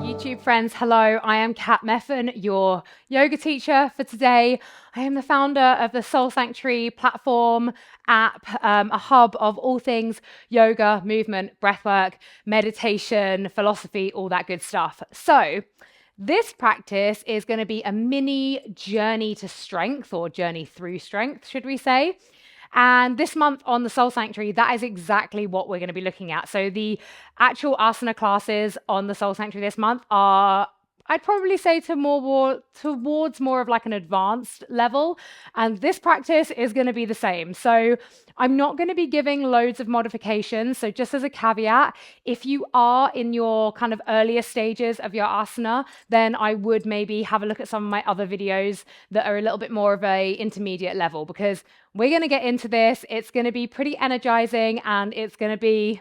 YouTube friends, hello. I am Kat Meffan, your yoga teacher for today. I am the founder of the Soul Sanctuary platform, app, a hub of all things yoga, movement, breathwork, meditation, philosophy, all that good stuff. So, this practice is going to be a mini journey to strength, or journey through strength, should we say. And this month on the Soul Sanctuary, that is exactly what we're going to be looking at. So the actual asana classes on the Soul Sanctuary this month are, I'd probably say, towards more of like an advanced level. And this practice is going to be the same. So I'm not going to be giving loads of modifications. So just as a caveat, if you are in your kind of earlier stages of your asana, then I would maybe have a look at some of my other videos that are a little bit more of a intermediate level, because we're going to get into this. It's going to be pretty energizing, and it's going to be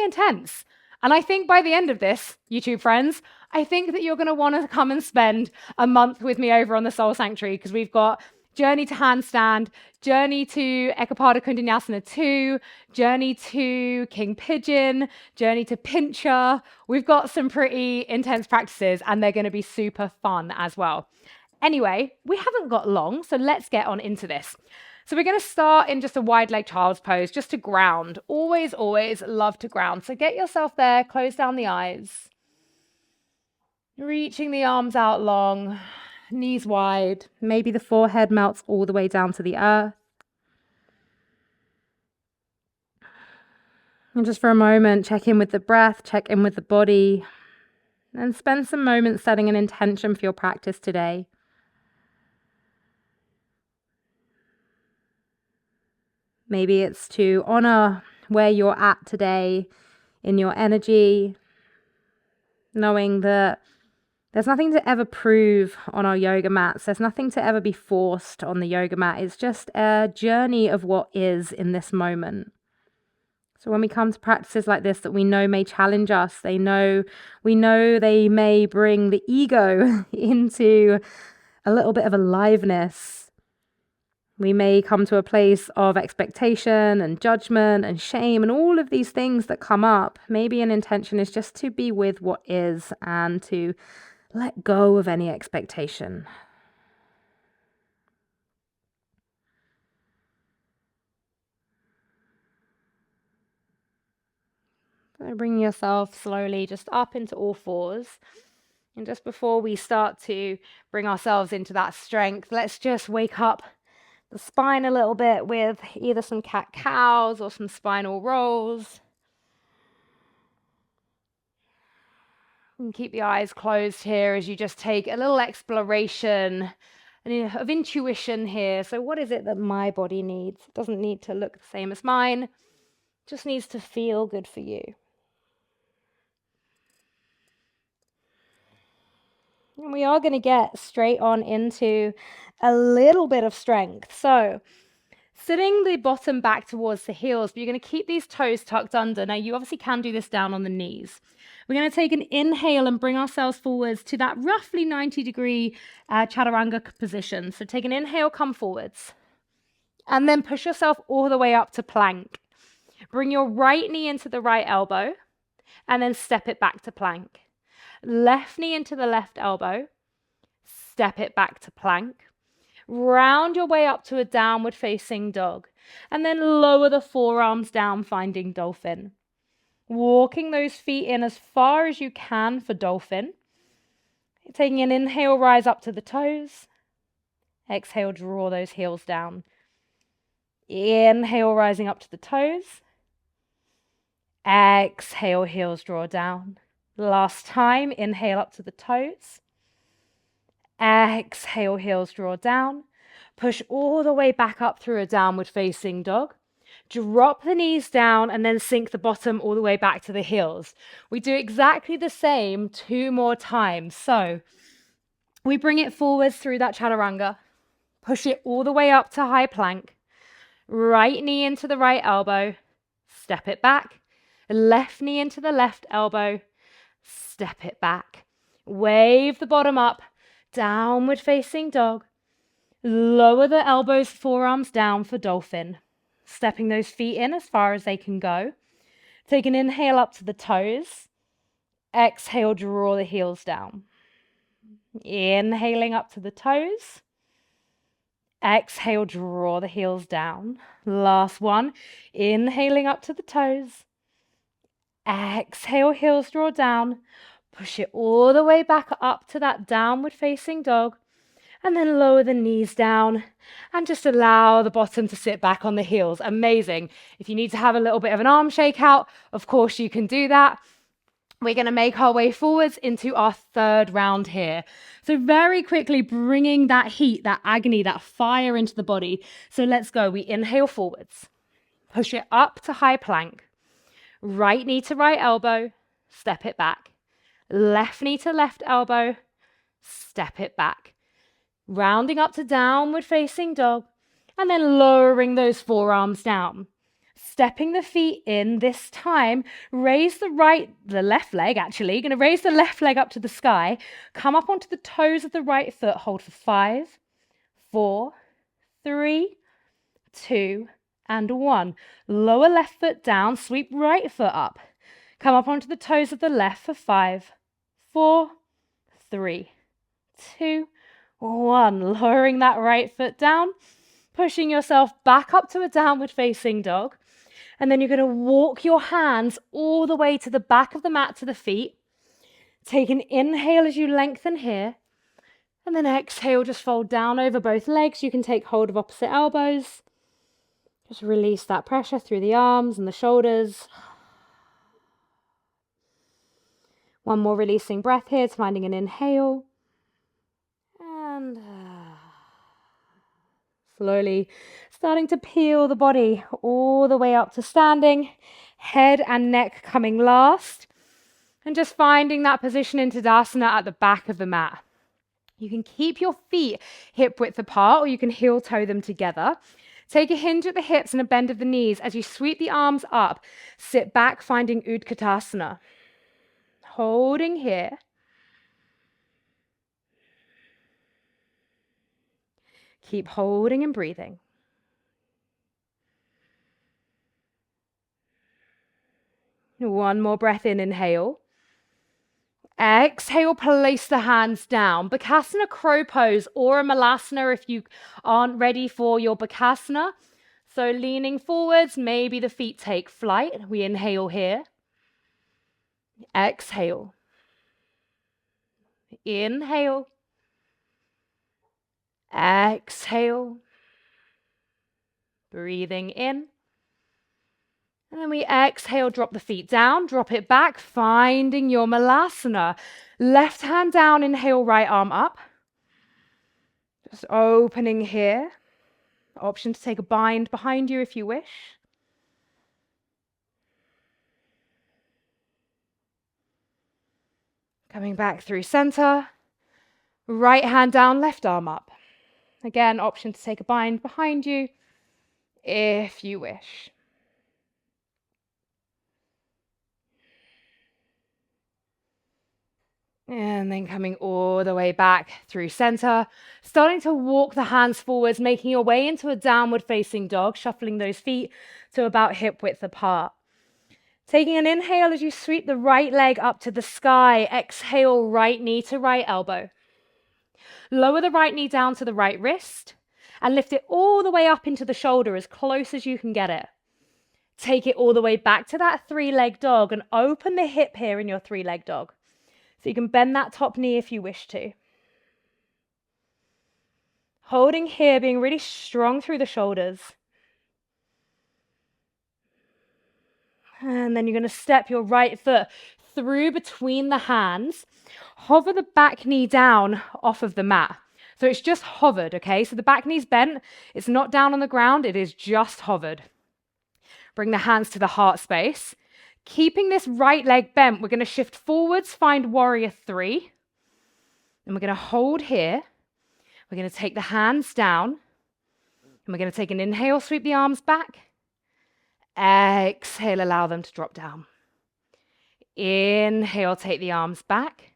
intense. And I think by the end of this, YouTube friends, I think that you're going to want to come and spend a month with me over on the Soul Sanctuary, because we've got journey to handstand, journey to Ekapada Kundanyasana 2, journey to King Pigeon, journey to pincher. We've got some pretty intense practices, and they're going to be super fun as well. Anyway, we haven't got long, so let's get on into this. So we're going to start in just a wide leg child's pose, just to ground. Always, always love to ground. So get yourself there, close down the eyes. Reaching the arms out long, knees wide. Maybe the forehead melts all the way down to the earth. And just for a moment, check in with the breath, check in with the body, and spend some moments setting an intention for your practice today. Maybe it's to honor where you're at today in your energy, knowing that there's nothing to ever prove on our yoga mats. There's nothing to ever be forced on the yoga mat. It's just a journey of what is in this moment. So when we come to practices like this that we know may challenge us, we know they may bring the ego into a little bit of aliveness. We may come to a place of expectation and judgment and shame and all of these things that come up. Maybe an intention is just to be with what is and to let go of any expectation. So bring yourself slowly just up into all fours. And just before we start to bring ourselves into that strength, let's just wake up the spine a little bit with either some cat-cows or some spinal rolls. You can keep the eyes closed here as you just take a little exploration of intuition here. So what is it that my body needs? It doesn't need to look the same as mine. It just needs to feel good for you. And we are going to get straight on into a little bit of strength. So sitting the bottom back towards the heels, but you're going to keep these toes tucked under. Now, you obviously can do this down on the knees. We're going to take an inhale and bring ourselves forwards to that roughly 90-degree chaturanga position. So take an inhale, come forwards. And then push yourself all the way up to plank. Bring your right knee into the right elbow, and then step it back to plank. Left knee into the left elbow, step it back to plank. Round your way up to a downward facing dog, and then lower the forearms down, finding dolphin. Walking those feet in as far as you can for dolphin. Taking an inhale, rise up to the toes. Exhale, draw those heels down. Inhale, rising up to the toes. Exhale, heels draw down. Last time, inhale up to the toes. Exhale, heels draw down. Push all the way back up through a downward facing dog. Drop the knees down and then sink the bottom all the way back to the heels. We do exactly the same 2 more times. So we bring it forwards through that chaturanga. Push it all the way up to high plank. Right knee into the right elbow. Step it back. Left knee into the left elbow. Step it back. Wave the bottom up. Downward facing dog. Lower the elbows, forearms down for dolphin. Stepping those feet in as far as they can go. Take an inhale up to the toes. Exhale, draw the heels down. Inhaling up to the toes. Exhale, draw the heels down. Last one. Inhaling up to the toes. Exhale, heels draw down. Push it all the way back up to that downward facing dog. And then lower the knees down and just allow the bottom to sit back on the heels. Amazing. If you need to have a little bit of an arm shake out, of course you can do that. We're going to make our way forwards into our third round here. So very quickly bringing that heat, that agony, that fire into the body. So let's go. We inhale forwards. Push it up to high plank. Right knee to right elbow. Step it back. Left knee to left elbow. Step it back. Rounding up to downward facing dog, and then lowering those forearms down. Stepping the feet in this time, raise the left leg actually, going to raise the left leg up to the sky, come up onto the toes of the right foot, hold for 5, 4, 3, 2, and 1. Lower left foot down, sweep right foot up. Come up onto the toes of the left for 5, 4, 3, 2, 1. Lowering that right foot down, pushing yourself back up to a downward facing dog. And then you're going to walk your hands all the way to the back of the mat to the feet. Take an inhale as you lengthen here. And then exhale, just fold down over both legs. You can take hold of opposite elbows. Just release that pressure through the arms and the shoulders. One more releasing breath here, finding an inhale. And slowly starting to peel the body all the way up to standing, head and neck coming last, and just finding that position in Tadasana at the back of the mat. You can keep your feet hip width apart, or you can heel toe them together. Take a hinge at the hips and a bend of the knees as you sweep the arms up. Sit back, finding Utkatasana. Holding here. Keep holding and breathing. One more breath in, inhale. Exhale, place the hands down. Bakasana, crow pose, or a Malasana if you aren't ready for your Bakasana. So leaning forwards, maybe the feet take flight. We inhale here. Exhale. Inhale. Exhale. Breathing in. And then we exhale, drop the feet down, drop it back, finding your Malasana. Left hand down, inhale, right arm up. Just opening here. Option to take a bind behind you if you wish. Coming back through center. Right hand down, left arm up. Again, option to take a bind behind you if you wish. And then coming all the way back through center, starting to walk the hands forwards, making your way into a downward facing dog, shuffling those feet to about hip width apart. Taking an inhale as you sweep the right leg up to the sky. Exhale, right knee to right elbow. Lower the right knee down to the right wrist and lift it all the way up into the shoulder as close as you can get it. Take it all the way back to that 3-leg dog and open the hip here in your 3-leg dog. So you can bend that top knee if you wish to. Holding here, being really strong through the shoulders. And then you're going to step your right foot through between the hands. Hover the back knee down off of the mat. So it's just hovered, okay? So the back knee's bent. It's not down on the ground. It is just hovered. Bring the hands to the heart space. Keeping this right leg bent, we're going to shift forwards, find warrior 3. And we're going to hold here. We're going to take the hands down. And we're going to take an inhale, sweep the arms back. Exhale, allow them to drop down. Inhale, take the arms back.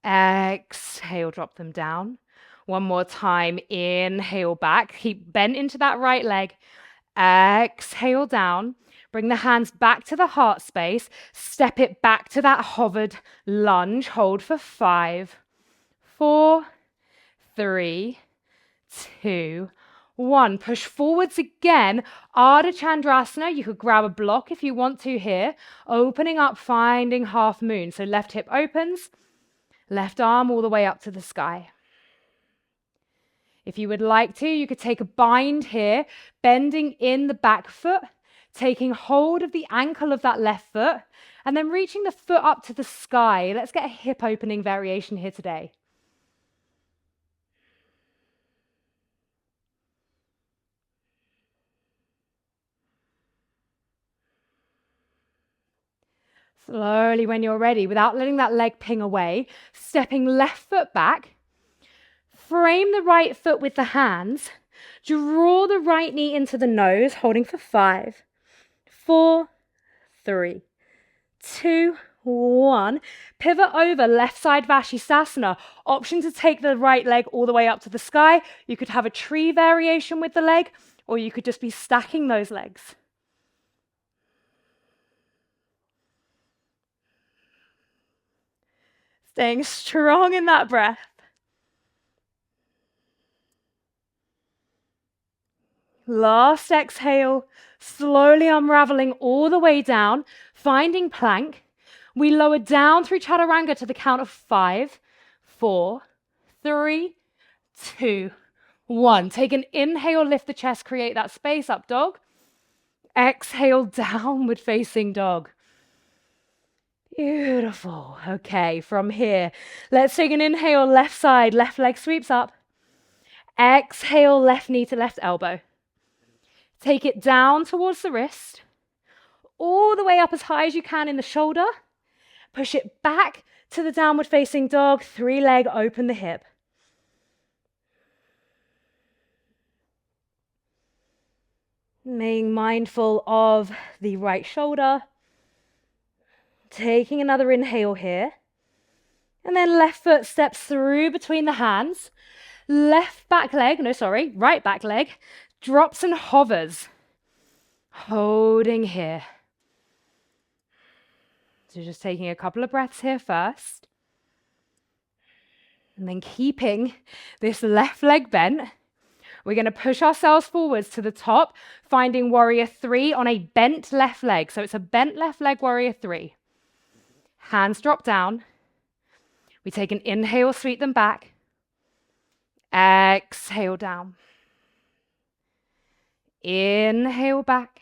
Exhale, drop them down. One more time. Inhale back. Keep bent into that right leg. Exhale down. Bring the hands back to the heart space. Step it back to that hovered lunge. Hold for 5, 4, 3, 2, 1. Push forwards again. Ardha Chandrasana. You could grab a block if you want to here. Opening up, finding half moon. So left hip opens, left arm all the way up to the sky. If you would like to, you could take a bind here, bending in the back foot, taking hold of the ankle of that left foot, and then reaching the foot up to the sky. Let's get a hip opening variation here today. Slowly, when you're ready, without letting that leg ping away, stepping left foot back, frame the right foot with the hands, draw the right knee into the nose, holding for 5, 4, 3, 2, 1. Pivot over, left side Vashisthasana. Option to take the right leg all the way up to the sky. You could have a tree variation with the leg, or you could just be stacking those legs. Staying strong in that breath. Last exhale, slowly unraveling all the way down, finding plank. We lower down through chaturanga to the count of 5, 4, 3, 2, 1. Take an inhale, lift the chest, create that space, up dog. Exhale, downward facing dog. Beautiful. Okay, from here, let's take an inhale, left side, left leg sweeps up. Exhale, left knee to left elbow. Take it down towards the wrist, all the way up as high as you can in the shoulder. Push it back to the downward facing dog, 3-leg, open the hip. Being mindful of the right shoulder. Taking another inhale here. And then left foot steps through between the hands. Right back leg drops and hovers. Holding here. So just taking a couple of breaths here first. And then keeping this left leg bent. We're going to push ourselves forwards to the top, finding warrior 3 on a bent left leg. So it's a bent left leg, warrior 3. Hands drop down. We take an inhale, sweep them back. Exhale down. Inhale back.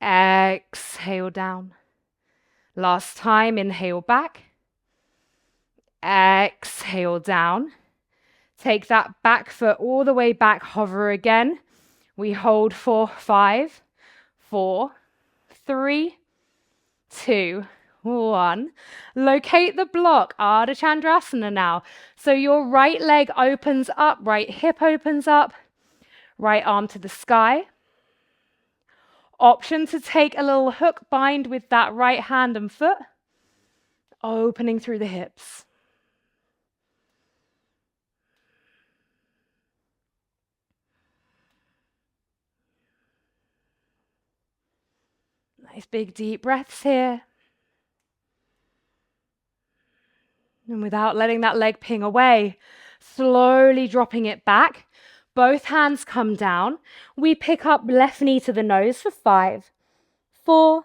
Exhale down. Last time, inhale back. Exhale down. Take that back foot all the way back, hover again. We hold for 5, 4, 3, 2, 1. Locate the block, Ardha Chandrasana now. So your right leg opens up, right hip opens up, right arm to the sky. Option to take a little hook bind with that right hand and foot, opening through the hips. Nice big deep breaths here. And without letting that leg ping away, slowly dropping it back. Both hands come down. We pick up left knee to the nose for 5, 4,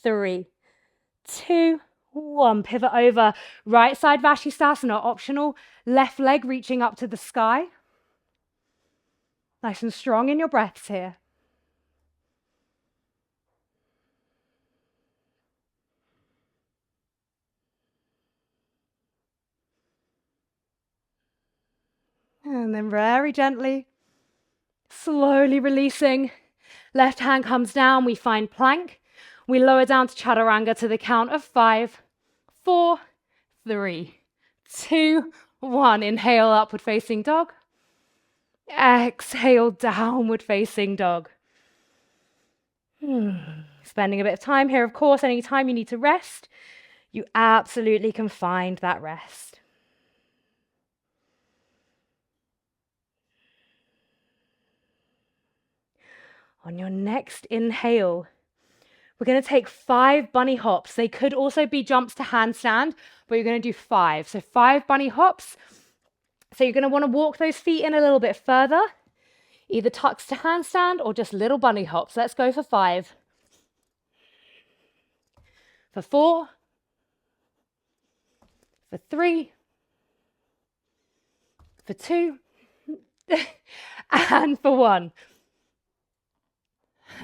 3, 2, 1. Pivot over, right side Vashisthasana, optional, left leg reaching up to the sky. Nice and strong in your breaths here. And then very gently, slowly releasing. Left hand comes down, we find plank. We lower down to chaturanga to the count of 5, 4, 3, 2, 1. Inhale, upward facing dog. Exhale, downward facing dog. Spending a bit of time here, of course. Anytime you need to rest, you absolutely can find that rest. On your next inhale, we're going to take 5 bunny hops. They could also be jumps to handstand, but you're going to do 5. So 5 bunny hops. So you're going to want to walk those feet in a little bit further, either tucks to handstand or just little bunny hops. Let's go for 5. For 4. For 3. For 2. And for 1.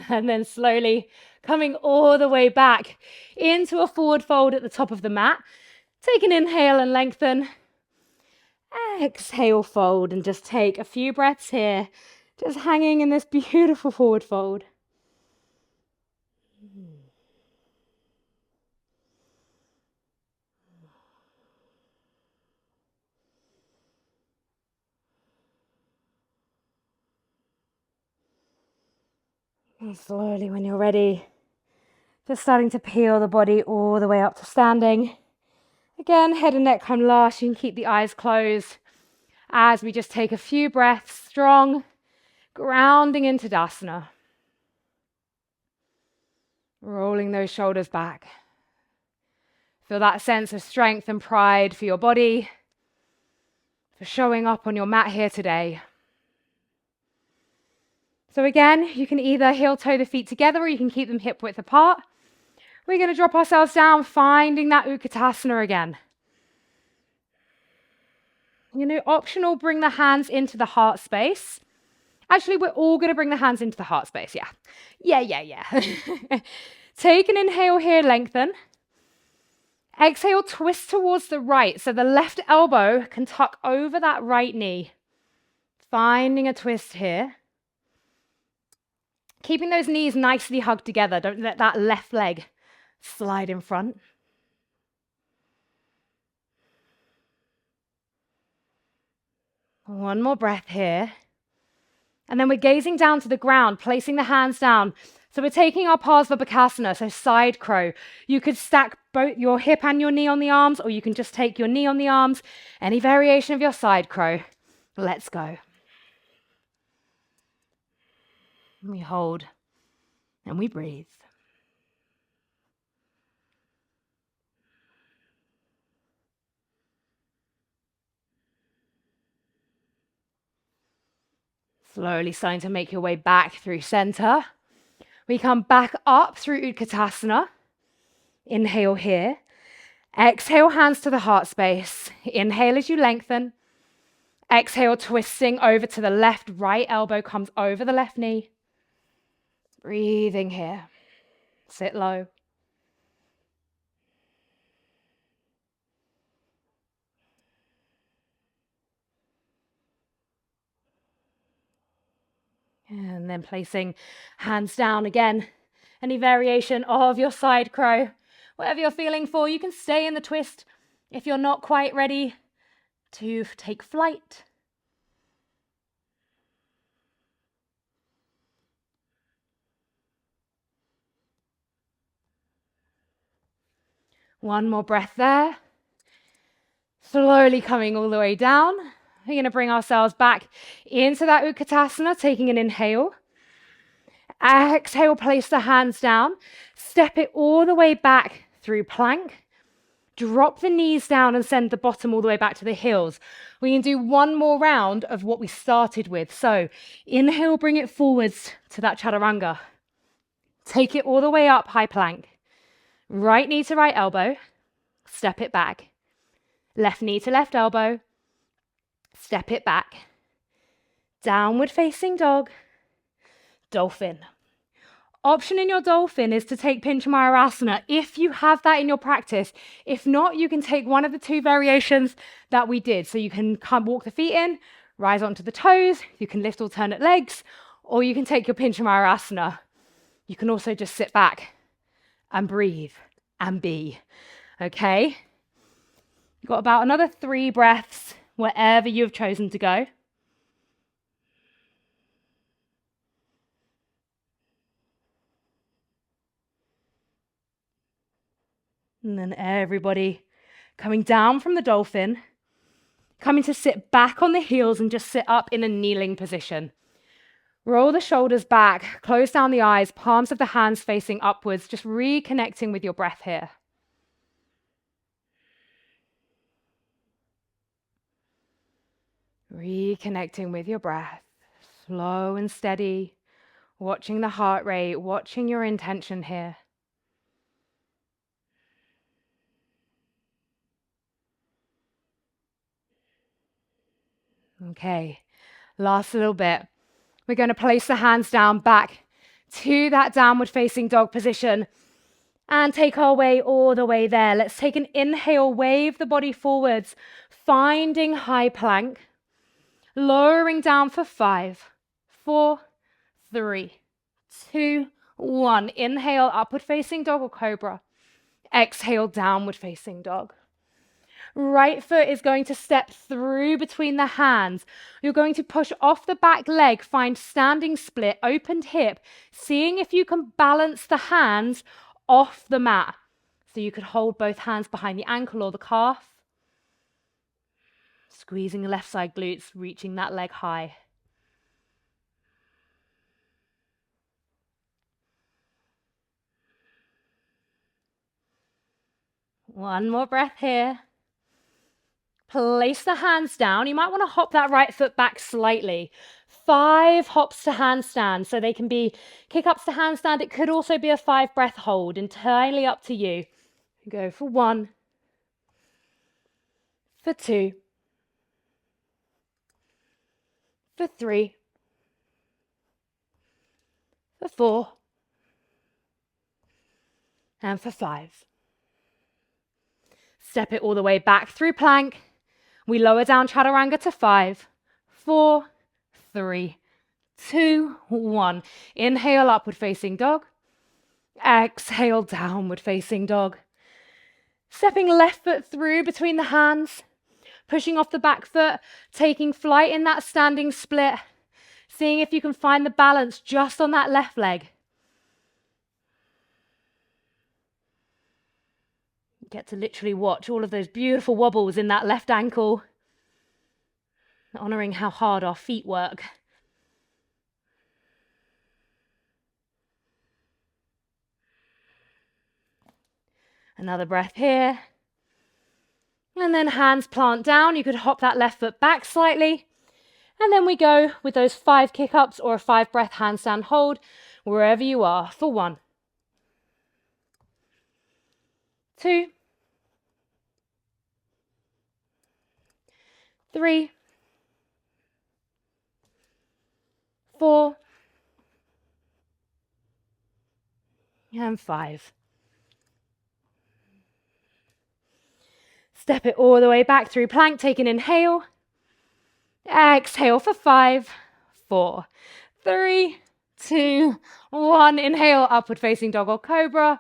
And then slowly coming all the way back into a forward fold at the top of the mat. Take an inhale and lengthen. Exhale, fold, and just take a few breaths here, just hanging in this beautiful forward fold. And slowly, when you're ready, just starting to peel the body all the way up to standing. Again, head and neck come last. You can keep the eyes closed as we just take a few breaths, strong, grounding into Tadasana. Rolling those shoulders back. Feel that sense of strength and pride for your body, for showing up on your mat here today. So again, you can either heel toe the feet together or you can keep them hip width apart. We're going to drop ourselves down, finding that Utkatasana again. Optional, bring the hands into the heart space. Actually, we're all going to bring the hands into the heart space, yeah. Take an inhale here, lengthen. Exhale, twist towards the right, so the left elbow can tuck over that right knee. Finding a twist here. Keeping those knees nicely hugged together. Don't let that left leg slide in front. One more breath here. And then we're gazing down to the ground, placing the hands down. So we're taking our Parsvabhakasana, so side crow. You could stack both your hip and your knee on the arms, or you can just take your knee on the arms. Any variation of your side crow. Let's go. We hold and we breathe. Slowly starting to make your way back through center. We come back up through Utkatasana. Inhale here. Exhale, hands to the heart space. Inhale as you lengthen. Exhale, twisting over to the left. Right elbow comes over the left knee. Breathing here. Sit low. And then placing hands down again. Any variation of your side crow. Whatever you're feeling for, you can stay in the twist if you're not quite ready to take flight. One more breath there. Slowly coming all the way down. We're going to bring ourselves back into that Utkatasana, taking an inhale. Exhale, place the hands down. Step it all the way back through plank. Drop the knees down and send the bottom all the way back to the heels. We can do one more round of what we started with. So inhale, bring it forwards to that chaturanga. Take it all the way up, high plank. Right knee to right elbow. Step it back. Left knee to left elbow. Step it back. Downward facing dog. Dolphin. Option in your dolphin is to take Pinchamayurasana if you have that in your practice. If not, you can take one of the 2 variations that we did. So you can walk the feet in, rise onto the toes, you can lift alternate legs, or you can take your Pinchamayurasana. You can also just sit back and breathe and be. Okay? You've got about another 3 breaths wherever you've chosen to go. And then everybody coming down from the dolphin, coming to sit back on the heels and just sit up in a kneeling position. Roll the shoulders back, close down the eyes, palms of the hands facing upwards, just reconnecting with your breath here. Reconnecting with your breath, slow and steady, watching the heart rate, watching your intention here. Okay, last little bit. We're going to place the hands down back to that downward facing dog position and take our way all the way there. Let's take an inhale, wave the body forwards, finding high plank, lowering down for 5, 4, 3, 2, 1. Inhale, upward facing dog or cobra. Exhale, downward facing dog. Right foot is going to step through between the hands. You're going to push off the back leg, find standing split, opened hip, seeing if you can balance the hands off the mat. So you could hold both hands behind the ankle or the calf. Squeezing the left side glutes, reaching that leg high. One more breath here. Place the hands down. You might want to hop that right foot back slightly. 5 hops to handstand. So they can be kick-ups to handstand. It could also be a 5 breath hold. Entirely up to you. Go for 1. For 2. For 3. For 4. And for 5. Step it all the way back through plank. We lower down chaturanga to 5, 4, 3, 2, 1. Inhale, upward facing dog. Exhale, downward facing dog. Stepping left foot through between the hands, pushing off the back foot, taking flight in that standing split, seeing if you can find the balance just on that left leg. Get to literally watch all of those beautiful wobbles in that left ankle, honoring how hard our feet work. Another breath here. And then hands plant down. You could hop that left foot back slightly. And then we go with those 5 kick-ups or a 5 breath handstand hold, wherever you are, for 1, 2, 3, 4, and 5. Step it all the way back through plank. Take an inhale. Exhale for 5, 4, 3, 2, 1. Inhale, upward facing dog or cobra.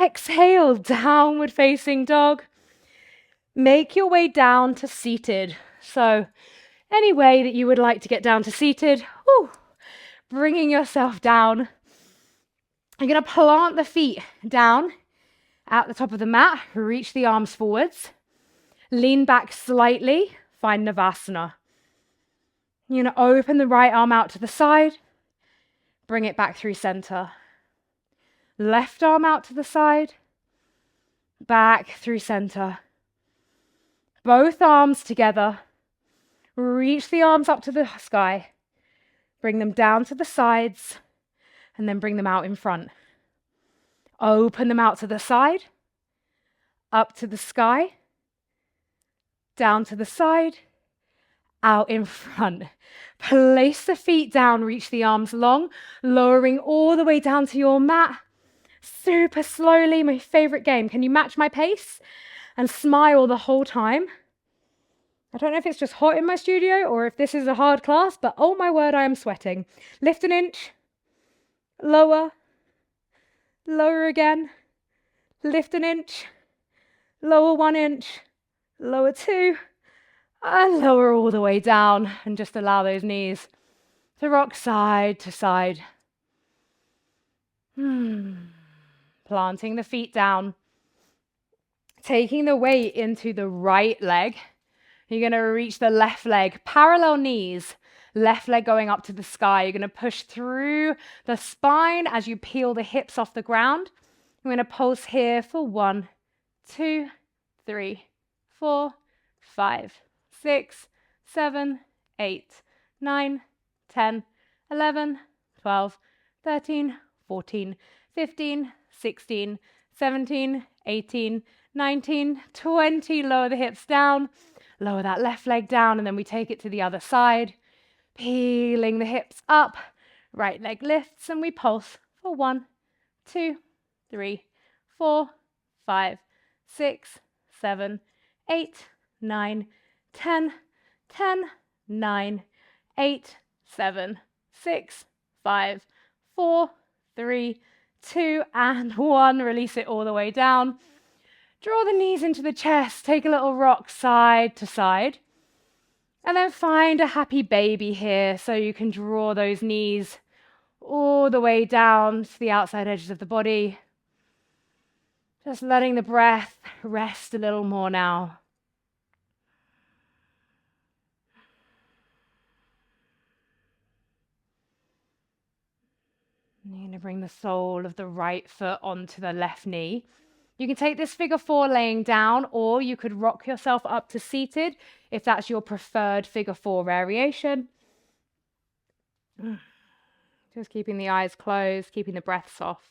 Exhale, downward facing dog. Make your way down to seated. So any way that you would like to get down to seated, bringing yourself down. You're going to plant the feet down at the top of the mat, reach the arms forwards, lean back slightly, find Navasana. You're going to open the right arm out to the side, bring it back through center. Left arm out to the side, back through center. Both arms together, reach the arms up to the sky, bring them down to the sides, and then bring them out in front. Open them out to the side, up to the sky, down to the side, out in front. Place the feet down, reach the arms long, lowering all the way down to your mat. Super slowly, my favorite game. Can you match my pace? And smile the whole time. I don't know if it's just hot in my studio or if this is a hard class, but oh my word, I am sweating. Lift an inch, lower, lower again, lift an inch, lower 1 inch, lower 2, and lower all the way down, and just allow those knees to rock side to side. Planting the feet down, taking the weight into the right leg. You're going to reach the left leg, parallel knees, Left leg going up to the sky. You're going to push through the spine as you peel the hips off the ground. We're going to pulse here for 1, 2, 3, 4, 5, 6, 7, 8, 9, 10, 11, 12, 13, 14, 15, 16, 17, 18, 19, 20. Lower the hips down. Lower that left leg down, and then we take it to the other side. Peeling the hips up. Right leg lifts, and we pulse for 1, 2, 3, 4, 5, 6, 7, 8, 9, 10, 10, 9, 8, 7, 6, 5, 4, 3, 2, and 1. Release it all the way down. Draw the knees into the chest. Take a little rock side to side. And then find a happy baby here, so you can draw those knees all the way down to the outside edges of the body. Just letting the breath rest a little more now. You're going to bring the sole of the right foot onto the left knee. You can take this figure 4 laying down, or you could rock yourself up to seated if that's your preferred figure 4 variation. Just keeping the eyes closed, keeping the breath soft.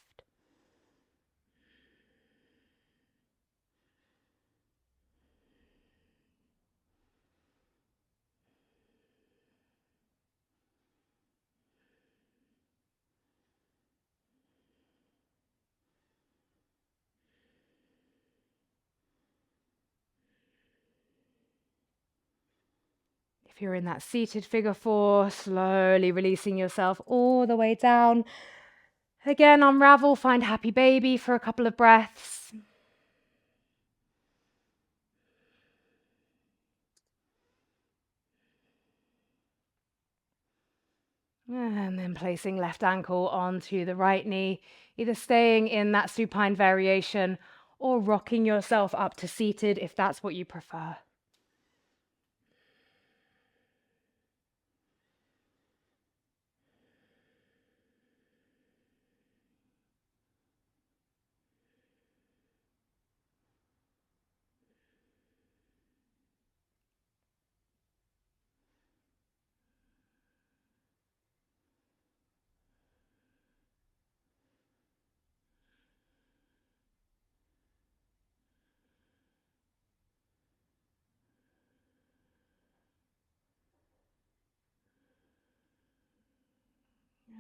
If you're in that seated figure 4, slowly releasing yourself all the way down. Again, unravel, find happy baby for a couple of breaths. And then placing left ankle onto the right knee, either staying in that supine variation or rocking yourself up to seated if that's what you prefer.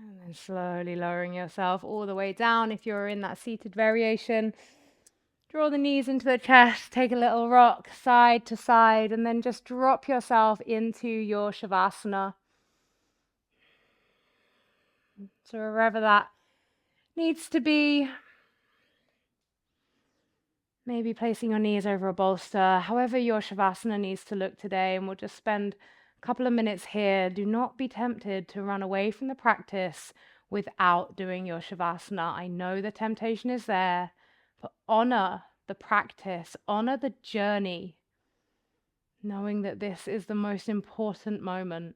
And then slowly lowering yourself all the way down if you're in that seated variation. Draw the knees into the chest, take a little rock side to side, and then just drop yourself into your Shavasana. So wherever that needs to be, maybe placing your knees over a bolster, however your Shavasana needs to look today, and we'll just spend a couple of minutes here. Do not be tempted to run away from the practice without doing your Shavasana. I know the temptation is there, but honor the practice, honor the journey, knowing that this is the most important moment.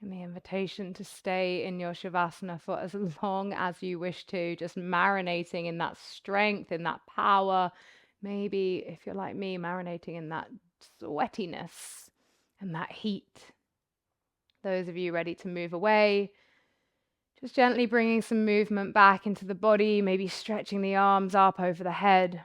And the invitation to stay in your Shavasana for as long as you wish to, just marinating in that strength, in that power. Maybe, if you're like me, marinating in that sweatiness and that heat. Those of you ready to move away, just gently bringing some movement back into the body, maybe stretching the arms up over the head.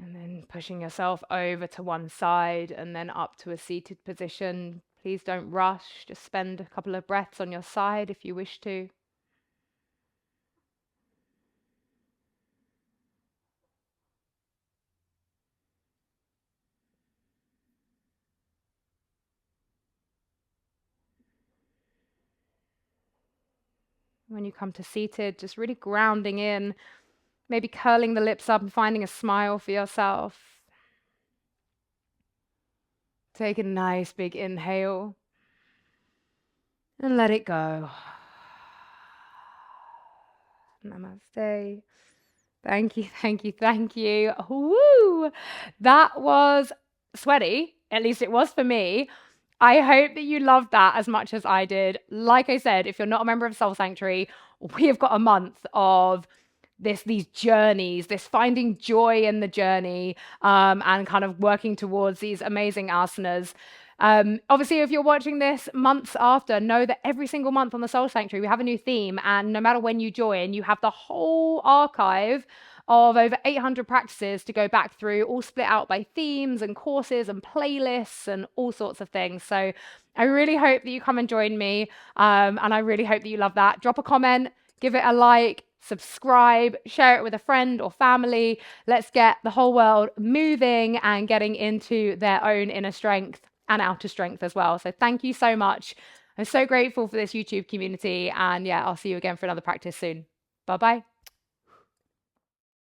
And then pushing yourself over to one side and then up to a seated position. Please don't rush. Just spend a couple of breaths on your side if you wish to. When you come to seated, just really grounding in, maybe curling the lips up and finding a smile for yourself. Take a nice big inhale and let it go. Namaste. Thank you, thank you, thank you. Woo! That was sweaty. At least it was for me. I hope that you loved that as much as I did. Like I said, if you're not a member of Soul Sanctuary, we have got a month of these journeys, this finding joy in the journey, and kind of working towards these amazing asanas. Obviously, if you're watching this months after, know that every single month on the Soul Sanctuary, we have a new theme. And no matter when you join, you have the whole archive of over 800 practices to go back through, all split out by themes and courses and playlists and all sorts of things. So I really hope that you come and join me. And I really hope that you love that. Drop a comment, give it a like, subscribe, share it with a friend or family. Let's get the whole world moving and getting into their own inner strength and outer strength as well. So thank you so much. I'm so grateful for this YouTube community. And yeah, I'll see you again for another practice soon. Bye-bye.